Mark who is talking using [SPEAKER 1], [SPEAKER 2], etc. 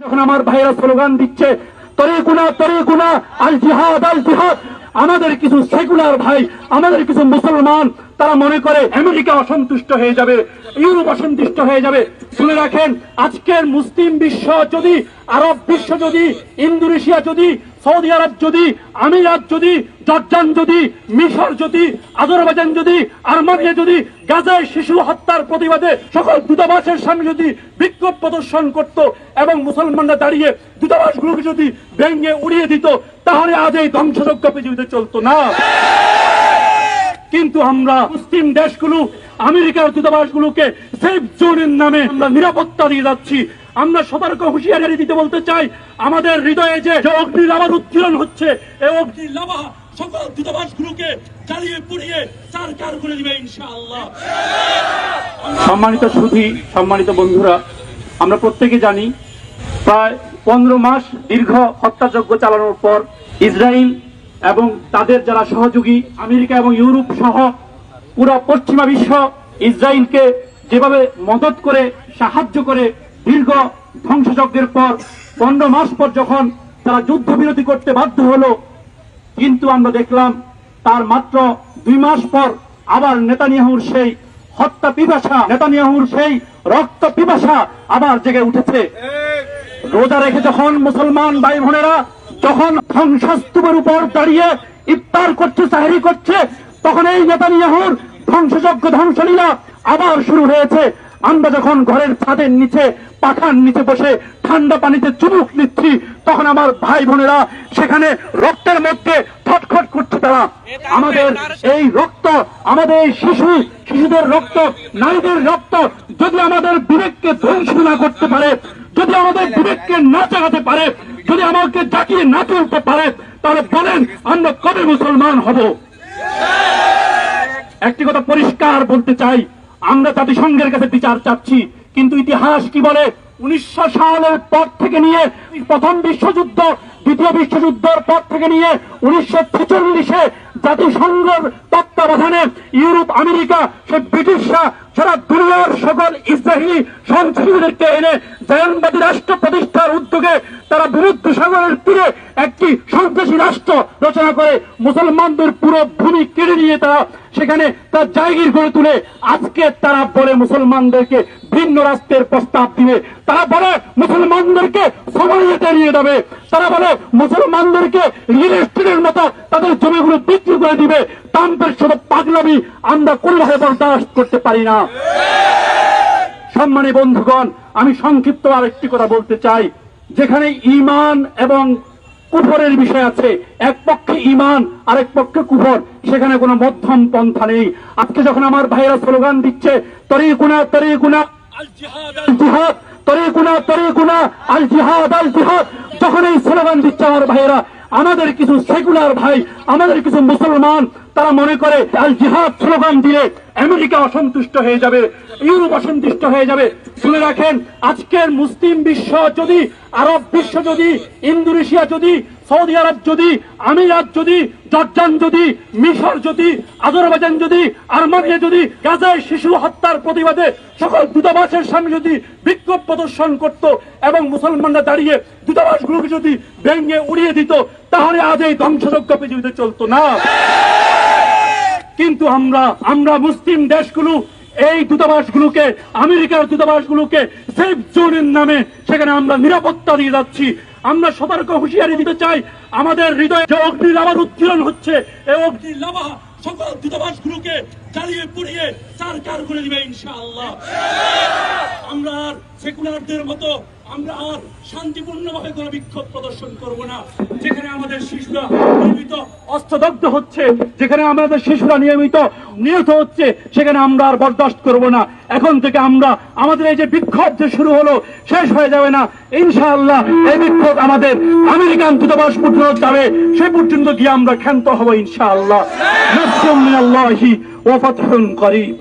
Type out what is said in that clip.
[SPEAKER 1] যখন আমার ভাইরা স্লোগান দিচ্ছে তরিকুনা তরিকুনা আল জিহাদ আল জিহাদ, আমাদের কিছু সেকুলার ভাই, আমাদের কিছু মুসলমান তারা মনে করে আমেরিকা অসন্তুষ্ট হয়ে যাবে, ইউরোপ অসন্তুষ্ট হয়ে যাবে। শুনে রাখেন, আজকের মুসলিম বিশ্ব যদি, আরব বিশ্ব যদি, ইন্দোনেশিয়া যদি, সৌদি আরব যদি, আমিরাত যদি, জর্দান যদি, মিশর যদি, আজারবাইজান যদি, আর্মেনিয়া যদি গাজায় শিশু হত্যার প্রতিবাদে সকল দূতাবাসের সামনে যদি বিক্ষোভ প্রদর্শন করত এবং মুসলমানরা দাঁড়িয়ে দূতাবাসগুলোকে যদি ভেঙে উড়িয়ে দিত, তাহলে আজ এই ধ্বংসযজ্ঞ পৃথিবীতে চলতো না। কিন্তু আমরা মুসলিম দেশগুলো আমেরিকার দূতাবাসগুলোকে সেফ জোনের নামে আমরা নিরাপত্তা দিয়ে যাচ্ছি। আমরা সতর্ক হুঁশিয়ারি দিতে বলতে চাই, আমাদের হৃদয়ে যে অগ্নি লাভার উত্তোলন হচ্ছে, এই অগ্নি লাভা সকল দূতাবাসগুলোকে জ্বালিয়ে পুড়িয়ে চারকার করে দিবে ইনশাআল্লাহ। সম্মানিত সুধী, সম্মানিত বন্ধুরা, আমরা প্রত্যেকে জানি প্রায় 15 মাস দীর্ঘ হত্যাযজ্ঞ চালানোর পর ইসরায়েল এবং তাদের যারা সহযোগী আমেরিকা এবং ইউরোপ সহ পুরো পশ্চিমা বিশ্ব ইসরায়েলকে যেভাবে মদত করে সাহায্য করে দীর্ঘ ধ্বংসযজ্ঞের পর 15 মাস পর যখন তারা যুদ্ধবিরতি করতে বাধ্য হলো, কিন্তু আমরা দেখলাম তার মাত্র 2 মাস পর আবার নেতানিয়াহুর সেই হত্যা পিপাসা, নেতানিয়াহুর সেই রক্ত পিপাসা আবার জেগে উঠেছে। রোজা রেখে যখন মুসলমান ভাই বোনেরা যখন ধ্বংসস্তূপের উপর দাঁড়িয়ে ইফতার করছে, সাহরি করছে, তখন এই নেতানিয়াহুর ধ্বংসযজ্ঞ ধ্বংসলীলা আবার শুরু হয়েছে। আমরা যখন ঘরের ছাদের নিচে পাখার নিচে বসে ঠান্ডা পানিতে চুমুক নিচ্ছি, তখন আমার ভাই বোনেরা সেখানে রক্তের মধ্যে ছটফট করছে। তারা আমাদের এই রক্ত, আমাদের এই শিশুদের রক্ত, নারীদের রক্ত যদি আমাদের বিবেককে ধ্বংস না করতে পারে, যদি আমাদের বিবেককে না জাগাতে পারে, যদি আমাকে জাগিয়ে না তুলতে পারে, তাহলে বলেন আমরা কবে মুসলমান হব? একটি কথা পরিষ্কার বলতে চাই, আমরা জাতিসংঘের কাছে বিচার চাচ্ছি, কিন্তু ইতিহাস কি বলে? 1900 সালের পর থেকে নিয়ে প্রথম বিশ্বযুদ্ধ, দ্বিতীয় বিশ্বযুদ্ধের পর থেকে নিয়ে 1946-এ জাতিসংঘের তত্ত্বাবধানে ইউরোপ, আমেরিকা, সে ব্রিটিশরা সারা দুনিয়ার সকল ইসরায়েলি সন্ত্রাসীদেরকে এনে জায়নবাদী রাষ্ট্র প্রতিষ্ঠার উদ্যোগে তারা ভূমধ্যসাগরের তীরে একটি সন্ত্রাসী রাষ্ট্র রচনা করে মুসলমানদের পুরো ভূমি কেড়ে নিয়ে তারা সেখানে তার জায়গির গড়ে তুলে আজকে তারা বলে মুসলমানদেরকে ভিন্ন রাষ্ট্রের প্রস্তাব দিবে, তারা বলে মুসলমানদেরকে সোমালিয়াতে নিয়ে যাবে, তারা বলে মুসলমানদেরকে রিয়েল এস্টেটের মতো তাদের জমিগুলো বিক্রি করে দিবে। ট্রাম্পের শুধু পাগলামি আমরা কোনোভাবে বরদাস্ত করতে পারি না। সম্মানী বন্ধুগণ, আমি সংক্ষিপ্ত আরেকটি কথা বলতে চাই, যেখানে ঈমান এবং কুফরের বিষয় আছে, এক পক্ষে ঈমান আরেক পক্ষে কুফর, সেখানে কোনো মধ্যম পন্থা নেই। আজকে যখন আমার ভাইরা স্লোগান দিচ্ছে তরিকুনা তরিকুনা আল জিহাদ আল জিহাদ, তরিকুনা তরিকুনা আল জিহাদ আল জিহাদ, যখন এই স্লোগান দিচ্ছে আমার ভাইরা, আমাদের কিছু সেকুলার ভাই, আমাদের কিছু মুসলমান তারা মনে করে আল জিহাদ স্লোগান দিলে আমেরিকা অসন্তুষ্ট হয়ে যাবে, ইউরোপ অসন্তুষ্ট হয়ে যাবে। শুনে রাখেন, আজকের মুসলিম বিশ্ব যদি, আরব বিশ্ব যদি, ইন্দোনেশিয়া যদি, সৌদি আরব যদি, আমিরাত যদি, জর্দান যদি, মিশর যদি, আজারবাইজান যদি, আর্মেনিয়া যদি গাজায় শিশু হত্যার প্রতিবাদে সকল দূতাবাসের সামনে যদি বিক্ষোভ প্রদর্শন করত এবং মুসলমানরা দাঁড়িয়ে দূতাবাসগুলোকে যদি ভেঙে উড়িয়ে দিত, তাহলে আজ এই ধ্বংসযজ্ঞ পৃথিবীতে চলতো না। কিন্তু আমরা মুসলিম দেশগুলো এই দূতাবাসগুলোকে, আমেরিকার দূতাবাসগুলোকে সেফ জোনের নামে সেখানে আমরা নিরাপত্তা দিয়ে যাচ্ছি। আমরা সতর্ক হুঁশিয়ারি দিতে চাই, আমাদের হৃদয়ে যে অগ্নি লাভার উত্তোলন হচ্ছে, এই অগ্নি লাভা সকল দূতাবাসগুলোকে জ্বালিয়ে পুড়িয়ে চারকার করে দিবে ইনশাআল্লাহ। আমরা আর সেকুলারদের মতো আমরা আর শান্তিপূর্ণভাবে কোনো বিক্ষোভ প্রদর্শন করব না। যেখানে আমাদের শিশুরা নিয়মিত অস্ত্রদগ্ধ হচ্ছে, যেখানে আমাদের শিশুরা নিয়মিত নিহত হচ্ছে, সেখানে আমরা আর বরদাস্ত করব না। এখন থেকে আমরা আমাদের এই যে বিক্ষোভ যে শুরু হলো শেষ হয়ে যাবে না ইনশাআল্লাহ। এই বিক্ষোভ আমাদের আমেরিকান দূতাবাস পর্যন্ত যাবে, সে পর্যন্ত গিয়ে আমরা ক্ষান্ত হব ইনশাআল্লাহ। নাসরুম মিনাল্লাহি ওয়া ফাতহুন করিব।